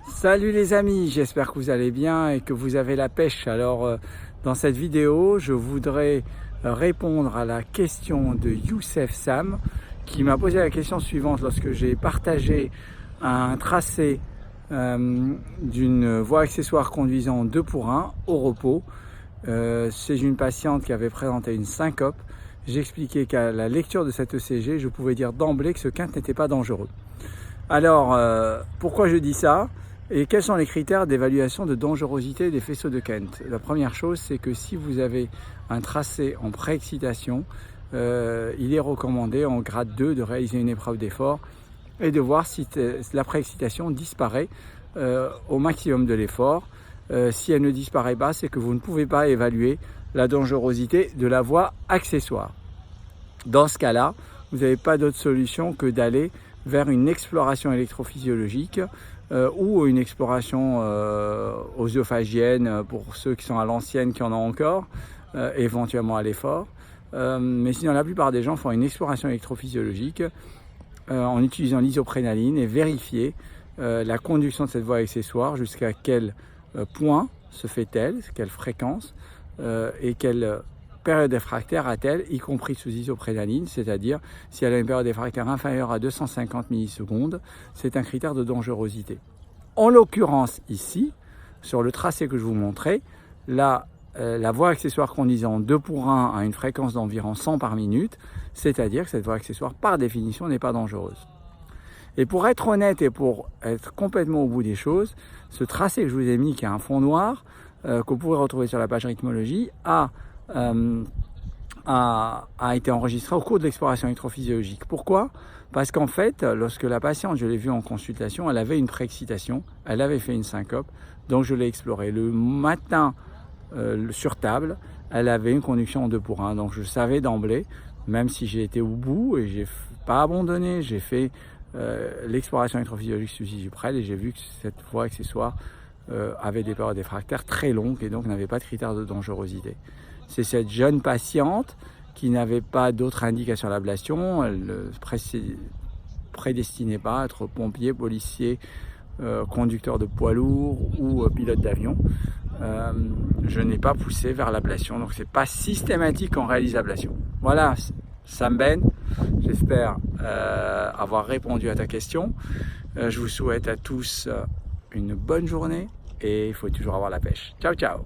Salut les amis, j'espère que vous allez bien et que vous avez la pêche. Alors dans cette vidéo, je voudrais répondre à la question de Youssef Sam qui m'a posé la question suivante lorsque j'ai partagé un tracé d'une voie accessoire conduisant en 2 pour 1 au repos. C'est une patiente qui avait présenté une syncope. J'expliquais qu'à la lecture de cette ECG, je pouvais dire d'emblée que ce quinte n'était pas dangereux. Alors, pourquoi je dis ça? Et quels sont les critères d'évaluation de dangerosité des faisceaux de Kent? La première chose, c'est que si vous avez un tracé en préexcitation, il est recommandé en grade 2 de réaliser une épreuve d'effort et de voir si la préexcitation disparaît au maximum de l'effort. Si elle ne disparaît pas, c'est que vous ne pouvez pas évaluer la dangerosité de la voie accessoire. Dans ce cas-là, vous n'avez pas d'autre solution que d'aller vers une exploration électrophysiologique ou une exploration oeophagienne pour ceux qui sont à l'ancienne, qui en ont encore, éventuellement à l'effort. Mais sinon, la plupart des gens font une exploration électrophysiologique en utilisant l'isoprénaline et vérifier la conduction de cette voie accessoire, jusqu'à quel point se fait-elle, quelle fréquence et quelle période réfractaire a-t-elle, y compris sous isoprénaline, c'est-à-dire si elle a une période réfractaire inférieure à 250 millisecondes, c'est un critère de dangerosité. En l'occurrence ici, sur le tracé que je vous montrais, la voie accessoire conduisant en 2 pour 1 à une fréquence d'environ 100 par minute, c'est-à-dire que cette voie accessoire par définition n'est pas dangereuse. Et pour être honnête et pour être complètement au bout des choses, ce tracé que je vous ai mis, qui a un fond noir, que vous pourrez retrouver sur la page rythmologie, a été enregistré au cours de l'exploration électrophysiologique. Pourquoi? Parce qu'en fait, lorsque la patiente, je l'ai vue en consultation, elle avait une préexcitation, elle avait fait une syncope, donc je l'ai exploré. Le matin, sur table, elle avait une conduction en 2 pour 1, donc je savais d'emblée, même si j'ai été au bout et j'ai pas abandonné, j'ai fait l'exploration électrophysiologique sous Isuprel et j'ai vu que cette voie accessoire avait des périodes réfractaires très longues et donc n'avait pas de critères de dangerosité. C'est cette jeune patiente qui n'avait pas d'autre indication à l'ablation, elle ne prédestinait pas à être pompier, policier, conducteur de poids lourd ou pilote d'avion. Je n'ai pas poussé vers l'ablation, donc c'est pas systématique qu'on réalise l'ablation. Voilà, Sam Ben, j'espère avoir répondu à ta question. Je vous souhaite à tous une bonne journée et il faut toujours avoir la pêche. Ciao, ciao!